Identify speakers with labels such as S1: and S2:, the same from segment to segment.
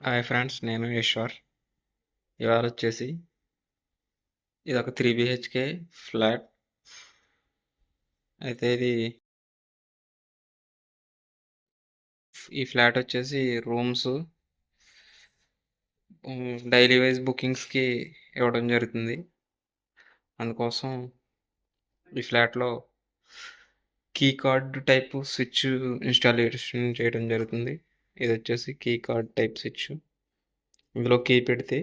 S1: Hi friends, నేను ఈశ్వర్. ఇవాళ వచ్చేసి ఇదొక 3 బిహెచ్‌కే ఫ్లాట్. అయితే ఈ ఫ్లాట్ వచ్చేసి రూమ్స్ డైలీ వైజ్ బుకింగ్స్‌కి ఇవ్వడం జరుగుతుంది. అందుకోసం ఈ ఫ్లాట్‌లో key card type switch installation చేయడం జరుగుతుంది. ఇది వచ్చేసి కీ కార్డ్ టైప్ స్విచ్. ఇందులో కీ పెడితే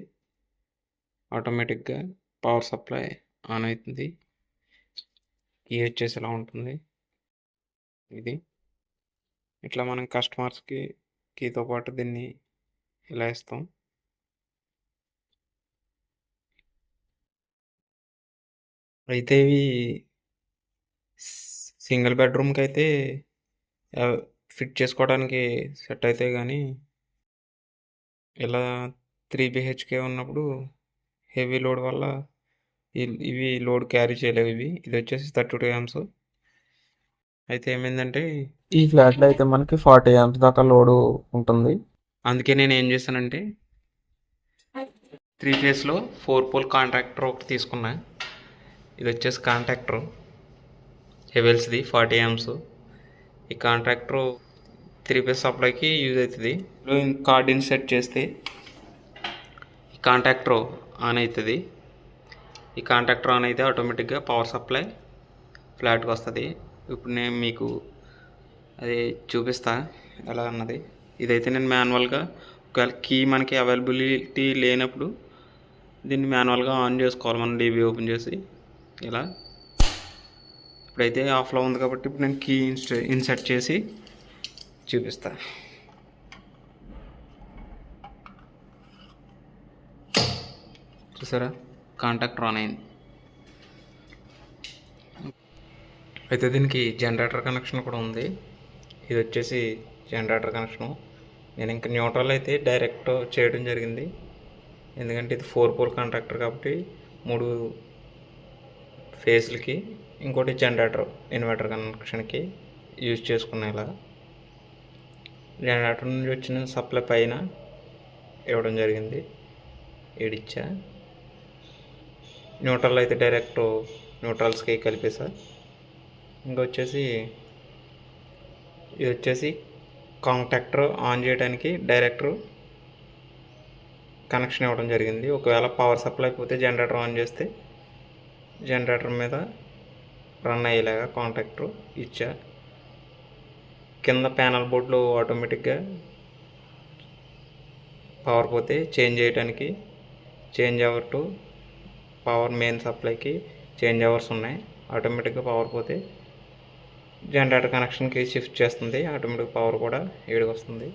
S1: ఆటోమేటిక్‌గా పవర్ సప్లై ఆన్ అవుతుంది. కీ వచ్చేసి ఇలా ఉంటుంది. ఇది ఇట్లా మనం కస్టమర్స్‌కి కీతో పాటు దీన్ని ఇలా ఇస్తాం. అయితే ఇవి సింగిల్ బెడ్‌రూమ్‌కైతే ఫిట్ చేసుకోవడానికి సెట్ అవుతాయి గానీ, ఇలా 3 బిహెచ్‌కే ఉన్నప్పుడు హెవీ లోడ్ వల్ల ఇవి లోడ్ క్యారీ చేయలేవు ఇవి. ఇది వచ్చేసి 32 యామ్స్. అయితే ఏమైందంటే ఈ ఫ్లాట్‌లో అయితే మనకి 40 యామ్స్ దాకా లోడు ఉంటుంది. అందుకే నేను ఏం చేశానంటే 3 ఫేస్‌లో 4 పోల్ కాంట్రాక్టర్ ఒకటి తీసుకున్నా. ఇది వచ్చేసి కాంట్రాక్టర్ హెవెల్స్‌ది 40 యామ్స్. ఈ కాంట్రాక్టర్ 3 ఫేస్ సప్లైకి యూజ్ అవుతుంది. కార్డ్ ఇన్సెట్ చేస్తే ఈ కాంట్రాక్టర్ ఆన్ అవుతుంది. ఈ కాంట్రాక్టర్ ఆన్ అయితే ఆటోమేటిక్గా పవర్ సప్లై ఫ్లాట్కి వస్తుంది. ఇప్పుడు నేను మీకు అది చూపిస్తా ఎలా అన్నది. ఇదైతే నేను మాన్యువల్గా ఒకవేళ కీ మనకి అవైలబిలిటీ లేనప్పుడు దీన్ని మాన్యువల్గా ఆన్ చేసుకోవాలి మనం డీబీ ఓపెన్ చేసి. ఇలా ఇప్పుడైతే ఆఫ్లో ఉంది కాబట్టి ఇప్పుడు నేను కీ ఇన్సర్ట్ చేసి చూపిస్తా. చూసారా, కాంటాక్టర్ ఆన్ అయింది. అయితే దీనికి జనరేటర్ కనెక్షన్ కూడా ఉంది. ఇది వచ్చేసి జనరేటర్ కనెక్షను. నేను ఇంకా న్యూట్రల్ అయితే డైరెక్ట్ చేయడం జరిగింది. ఎందుకంటే ఇది 4 పోల్ కాంట్రాక్టర్ కాబట్టి 3 ఫేస్లకి ఇంకోటి జనరేటర్ ఇన్వర్టర్ కనెక్షన్కి యూజ్ చేసుకునేలా జనరేటర్ నుంచి వచ్చిన సప్లై పైన ఇవ్వడం జరిగింది. ఏడిచ్చా న్యూట్రల్ అయితే డైరెక్ట్ న్యూట్రల్స్కి కలిపేసా. ఇంకొచ్చేసి ఇది వచ్చేసి కాంటాక్టర్ ఆన్ చేయడానికి డైరెక్టర్ కనెక్షన్ ఇవ్వడం జరిగింది. ఒకవేళ పవర్ సప్లై పోతే జనరేటర్ ఆన్ చేస్తే జనరేటర్ మీద రన్ అయ్యేలాగా కాంటాక్టర్ ఇచ్చా. కింద ప్యానల్ బోర్డులో ఆటోమేటిక్గా పవర్ పోతే చేంజ్ చేయడానికి change over to power main సప్లైకి చేంజ్ ఓవర్స్ ఉన్నాయి. ఆటోమేటిక్గా పవర్ పోతే జనరేటర్ కనెక్షన్కి షిఫ్ట్ చేస్తుంది. ఆటోమేటిక్ పవర్ కూడా ఏడికి వస్తుంది.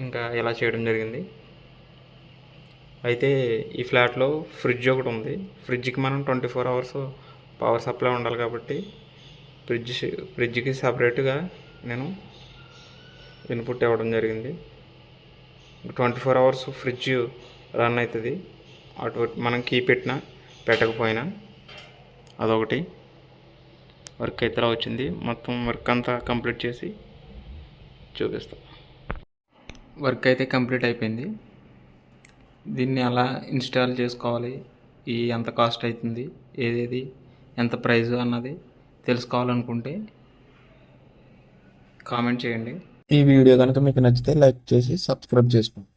S1: ఇంకా ఇలా చేయడం జరిగింది. అయితే ఈ ఫ్లాట్లో ఫ్రిడ్జ్ ఒకటి ఉంది. ఫ్రిడ్జ్కి మనం 24 అవర్స్ పవర్ సప్లై ఉండాలి కాబట్టి ఫ్రిడ్జ్కి సపరేట్గా నేను ఇన్పుట్ ఇవ్వడం జరిగింది. 24 అవర్స్ ఫ్రిడ్జ్ రన్ అవుతుంది. అటు మనం కీ పెట్టినా పెట్టకపోయినా. అదొకటి వర్క్ అయితే ఇలా వచ్చింది. మొత్తం వర్క్ అంతా కంప్లీట్ చేసి చూపిస్తా. వర్క్ అయితే కంప్లీట్ అయిపోయింది. దీన్ని ఎలా ఇన్స్టాల్ చేసుకోవాలి, ఎంత కాస్ట్ అవుతుంది, ఏదేది ఎంత ప్రైస్ అన్నది తెలుసుకోవాలనుకుంటే కామెంట్ చేయండి.
S2: ఈ వీడియో కనుక మీకు నచ్చితే లైక్ చేసి సబ్స్క్రైబ్ చేసుకోండి.